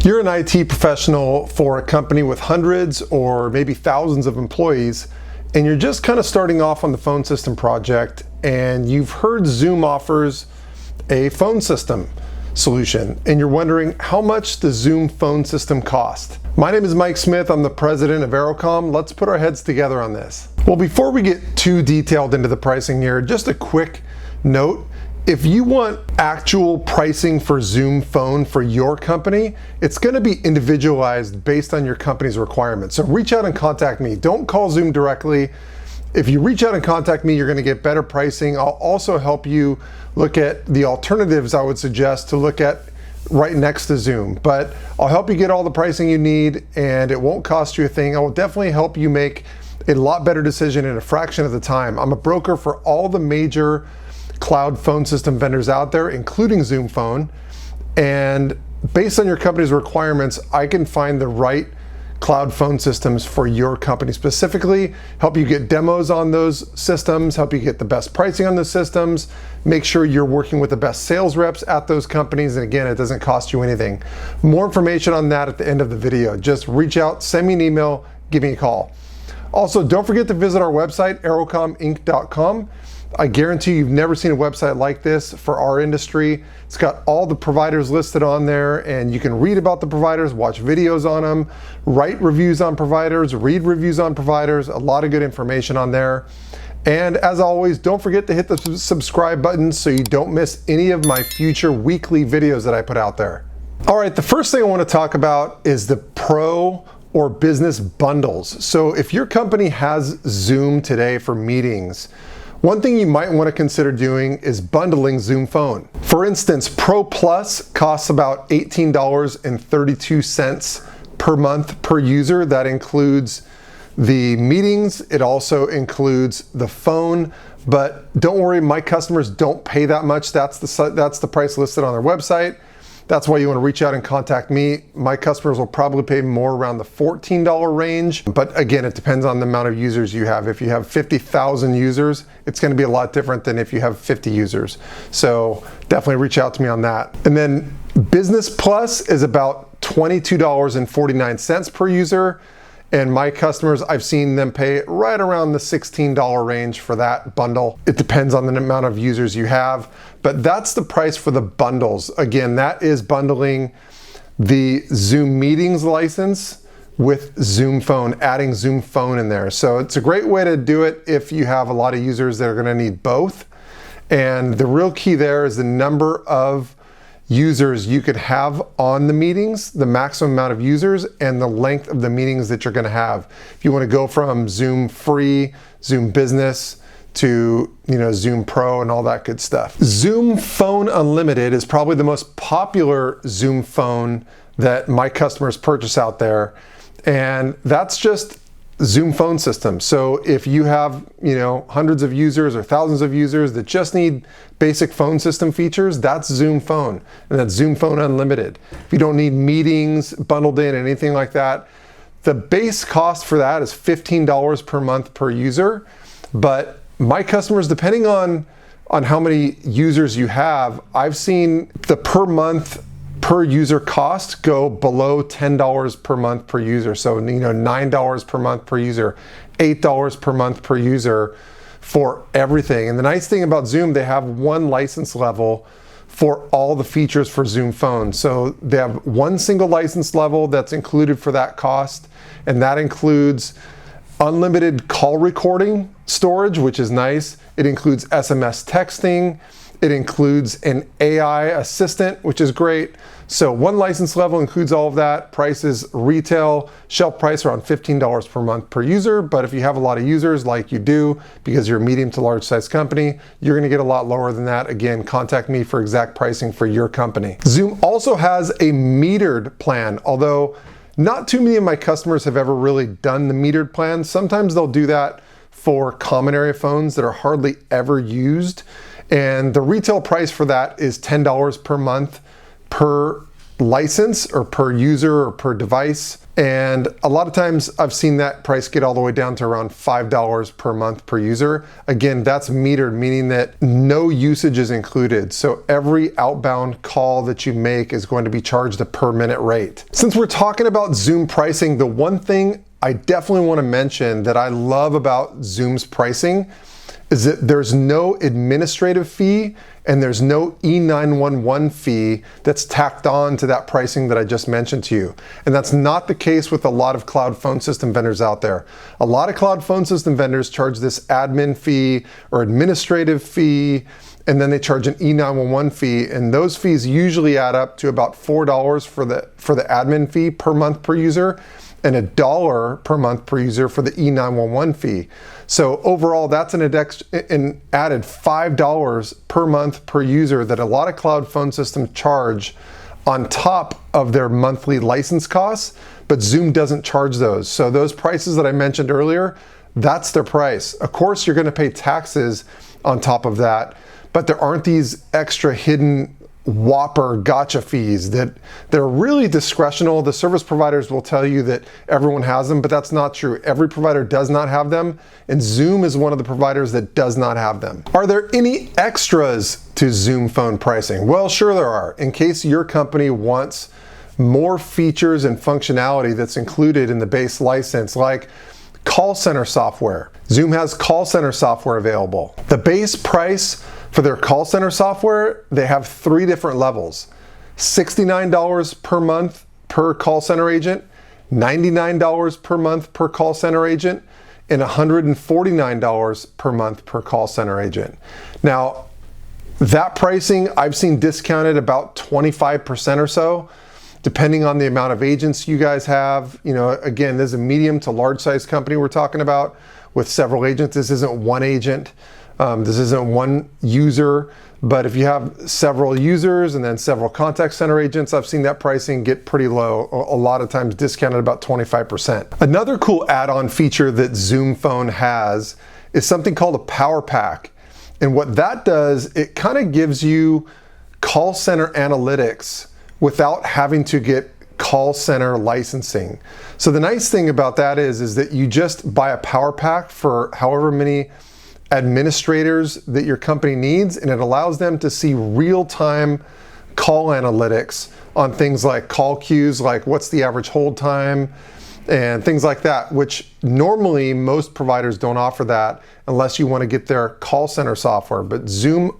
You're an IT professional for a company with hundreds or maybe thousands of employees, and you're just kind of starting off on the phone system project, and you've heard Zoom offers a phone system solution, and you're wondering how much the Zoom phone system cost. My name is Mike Smith. I'm the president of AeroCom. Let's put our heads together on this. Well, before we get too detailed into the pricing here, just a quick note. If you want actual pricing for Zoom Phone for your company, it's going to be individualized based on your company's requirements. So reach out and contact me. Don't call Zoom directly. If you reach out and contact me, you're going to get better pricing. I'll also help you look at the alternatives I would suggest to look at right next to Zoom. But I'll help you get all the pricing you need, and it won't cost you a thing. I will definitely help you make a lot better decision in a fraction of the time. I'm a broker for all the major cloud phone system vendors out there, including Zoom Phone, and based on your company's requirements, I can find the right cloud phone systems for your company specifically, help you get demos on those systems, help you get the best pricing on those systems, make sure you're working with the best sales reps at those companies, and again, it doesn't cost you anything. More information on that at the end of the video. Just reach out, send me an email, give me a call. Also, don't forget to visit our website, aerocominc.com. I guarantee you've never seen a website like this for our industry. It's got all the providers listed on there, and you can read about the providers, watch videos on them, write reviews on providers, read reviews on providers, a lot of good information on there. And as always, don't forget to hit the subscribe button so you don't miss any of my future weekly videos that I put out there. All right, the first thing I want to talk about is the Pro or Business bundles. So if your company has Zoom today for meetings, one thing you might want to consider doing is bundling Zoom Phone. For instance, Pro Plus costs about $18.32 per month per user. That includes the meetings. It also includes the phone, but don't worry, my customers don't pay that much. That's the price listed on their website. That's why you want to reach out and contact me. My customers will probably pay more around the $14 range. But again, it depends on the amount of users you have. If you have 50,000 users, it's going to be a lot different than if you have 50 users. So definitely reach out to me on that. And then Business Plus is about $22.49 per user. And my customers, I've seen them pay right around the $16 range for that bundle. It depends on the amount of users you have, but that's the price for the bundles. Again, that is bundling the Zoom Meetings license with Zoom Phone, adding Zoom Phone in there. So it's a great way to do it if you have a lot of users that are gonna need both. And the real key there is the number of users you could have on the meetings, the maximum amount of users, and the length of the meetings that you're going to have. If you want to go from Zoom Free, Zoom Business to Zoom Pro and all that good stuff. Zoom Phone Unlimited is probably the most popular Zoom phone that my customers purchase out there, and that's just Zoom phone system. So if you have, hundreds of users or thousands of users that just need basic phone system features, that's Zoom Phone, and that's Zoom Phone Unlimited. If you don't need meetings bundled in, anything like that, the base cost for that is $15 per month per user. But my customers, depending on how many users you have, I've seen the per month per user cost go below $10 per month per user. So, $9 per month per user, $8 per month per user for everything. And the nice thing about Zoom, they have one license level for all the features for Zoom Phone. So they have one single license level that's included for that cost. And that includes unlimited call recording storage, which is nice. It includes SMS texting. It includes an AI assistant, which is great. So one license level includes all of that. Prices retail, shelf price around $15 per month per user. But if you have a lot of users like you do, because you're a medium to large size company, you're gonna get a lot lower than that. Again, contact me for exact pricing for your company. Zoom also has a metered plan, although not too many of my customers have ever really done the metered plan. Sometimes they'll do that for common area phones that are hardly ever used. And the retail price for that is $10 per month per license or per user or per device. And a lot of times I've seen that price get all the way down to around $5 per month per user. Again, that's metered, meaning that no usage is included. So every outbound call that you make is going to be charged a per minute rate. Since we're talking about Zoom pricing, the one thing I definitely want to mention that I love about Zoom's pricing is that there's no administrative fee and there's no E911 fee that's tacked on to that pricing that I just mentioned to you. And that's not the case with a lot of cloud phone system vendors out there. A lot of cloud phone system vendors charge this admin fee or administrative fee, and then they charge an E911 fee, and those fees usually add up to about $4 for the admin fee per month per user, and $1 per month per user for the E911 fee. So overall, that's an added $5 per month per user that a lot of cloud phone systems charge on top of their monthly license costs, but Zoom doesn't charge those. So those prices that I mentioned earlier, that's their price. Of course, you're gonna pay taxes on top of that, but there aren't these extra hidden whopper gotcha fees that they're really discretional. The service providers will tell you that everyone has them, but that's not true. Every provider does not have them, and Zoom is one of the providers that does not have them. Are there any extras to Zoom phone pricing? Well, sure there are. In case your company wants more features and functionality that's included in the base license, like call center software. Zoom has call center software available. The base price for their call center software, they have 3 different levels. $69 per month per call center agent, $99 per month per call center agent, and $149 per month per call center agent. Now, that pricing I've seen discounted about 25% or so, depending on the amount of agents you guys have. You know, again, this is a medium to large size company we're talking about with several agents. This isn't one agent. This isn't one user, but if you have several users and then several contact center agents, I've seen that pricing get pretty low, a lot of times discounted about 25%. Another cool add-on feature that Zoom Phone has is something called a Power Pack. And what that does, it kind of gives you call center analytics without having to get call center licensing. So the nice thing about that is that you just buy a Power Pack for however many administrators that your company needs, and it allows them to see real-time call analytics on things like call queues, like what's the average hold time and things like that, which normally most providers don't offer that unless you want to get their call center software. But Zoom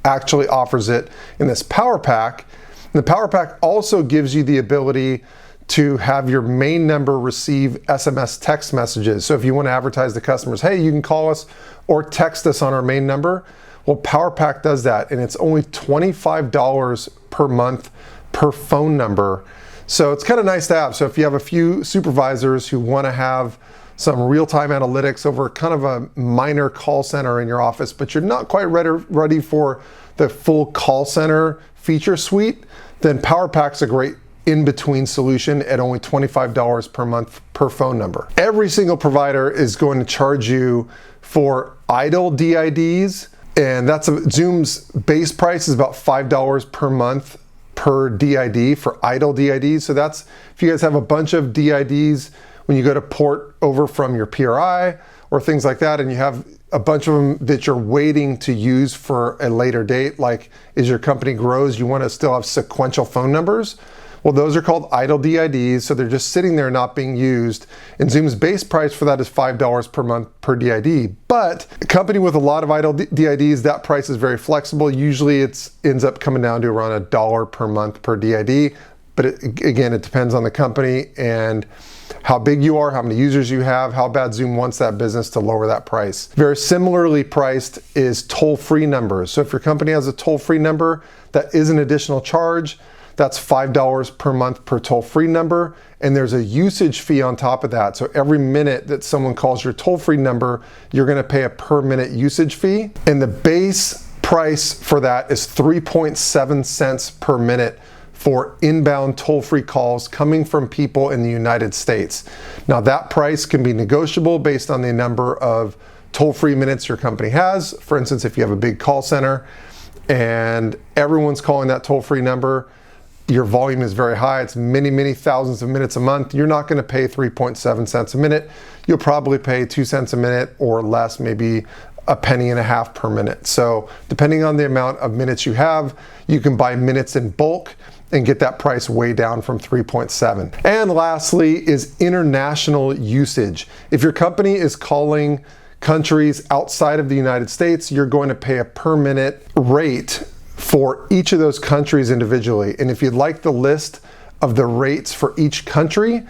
actually offers it in this Power Pack. And the Power Pack also gives you the ability to have your main number receive SMS text messages. So if you want to advertise to customers, hey, you can call us or text us on our main number, well, Power Pack does that, and it's only $25 per month per phone number. So it's kind of nice to have. So if you have a few supervisors who want to have some real-time analytics over kind of a minor call center in your office, but you're not quite ready for the full call center feature suite, then Power Pack's a great in-between solution at only $25 per month per phone number. Every single provider is going to charge you for idle DIDs, and Zoom's base price is about $5 per month per DID for idle DIDs. So that's if you guys have a bunch of DIDs when you go to port over from your PRI or things like that, and you have a bunch of them that you're waiting to use for a later date, like as your company grows, you want to still have sequential phone numbers. Well, those are called idle DIDs, so they're just sitting there not being used. And Zoom's base price for that is $5 per month per DID. But a company with a lot of idle DIDs, that price is very flexible. Usually it ends up coming down to around $1 per month per DID. But again, it depends on the company and how big you are, how many users you have, how bad Zoom wants that business to lower that price. Very similarly priced is toll-free numbers. So if your company has a toll-free number, that is an additional charge. That's $5 per month per toll-free number, and there's a usage fee on top of that. So every minute that someone calls your toll-free number, you're gonna pay a per minute usage fee. And the base price for that is 3.7 cents per minute for inbound toll-free calls coming from people in the United States. Now that price can be negotiable based on the number of toll-free minutes your company has. For instance, if you have a big call center and everyone's calling that toll-free number, your volume is very high, it's many, many thousands of minutes a month, you're not gonna pay 3.7 cents a minute. You'll probably pay 2 cents a minute or less, maybe a penny and a half per minute. So depending on the amount of minutes you have, you can buy minutes in bulk and get that price way down from 3.7. And lastly is international usage. If your company is calling countries outside of the United States, you're going to pay a per minute rate for each of those countries individually. And if you'd like the list of the rates for each country,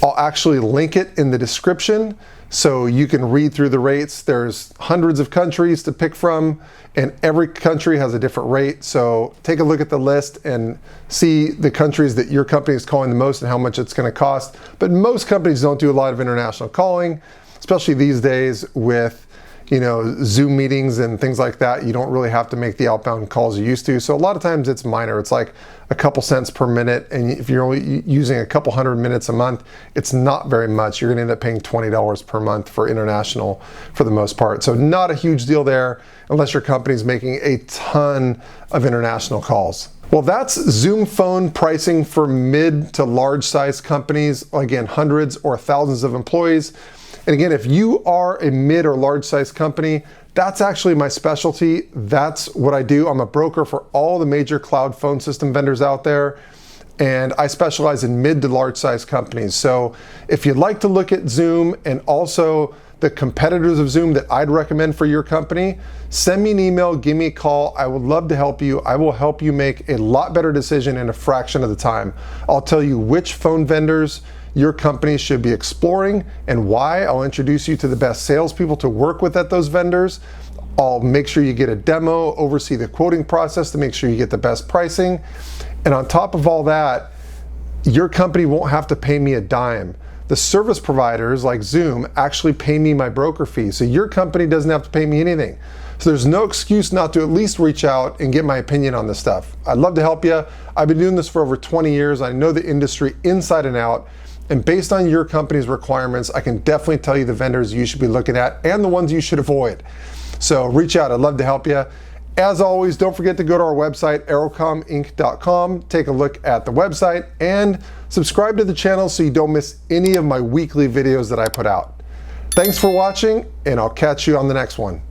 I'll actually link it in the description so you can read through the rates. There's hundreds of countries to pick from, and every country has a different rate. So take a look at the list and see the countries that your company is calling the most and how much it's going to cost. But most companies don't do a lot of international calling, especially these days with Zoom meetings and things like that. You don't really have to make the outbound calls you used to. So a lot of times it's minor. It's like a couple cents per minute. And if you're only using a couple hundred minutes a month, it's not very much. You're gonna end up paying $20 per month for international for the most part. So not a huge deal there unless your company's making a ton of international calls. Well, that's Zoom Phone pricing for mid to large size companies. Again, hundreds or thousands of employees. And again, if you are a mid or large size company, that's actually my specialty. That's what I do. I'm a broker for all the major cloud phone system vendors out there. And I specialize in mid to large size companies. So if you'd like to look at Zoom and also the competitors of Zoom that I'd recommend for your company, send me an email, give me a call. I would love to help you. I will help you make a lot better decision in a fraction of the time. I'll tell you which phone vendors your company should be exploring and why. I'll introduce you to the best salespeople to work with at those vendors. I'll make sure you get a demo, oversee the quoting process to make sure you get the best pricing. And on top of all that, your company won't have to pay me a dime. The service providers like Zoom actually pay me my broker fee. So your company doesn't have to pay me anything. So there's no excuse not to at least reach out and get my opinion on this stuff. I'd love to help you. I've been doing this for over 20 years. I know the industry inside and out. And based on your company's requirements, I can definitely tell you the vendors you should be looking at and the ones you should avoid. So reach out, I'd love to help you. As always, don't forget to go to our website, AeroCominc.com, take a look at the website and subscribe to the channel so you don't miss any of my weekly videos that I put out. Thanks for watching, and I'll catch you on the next one.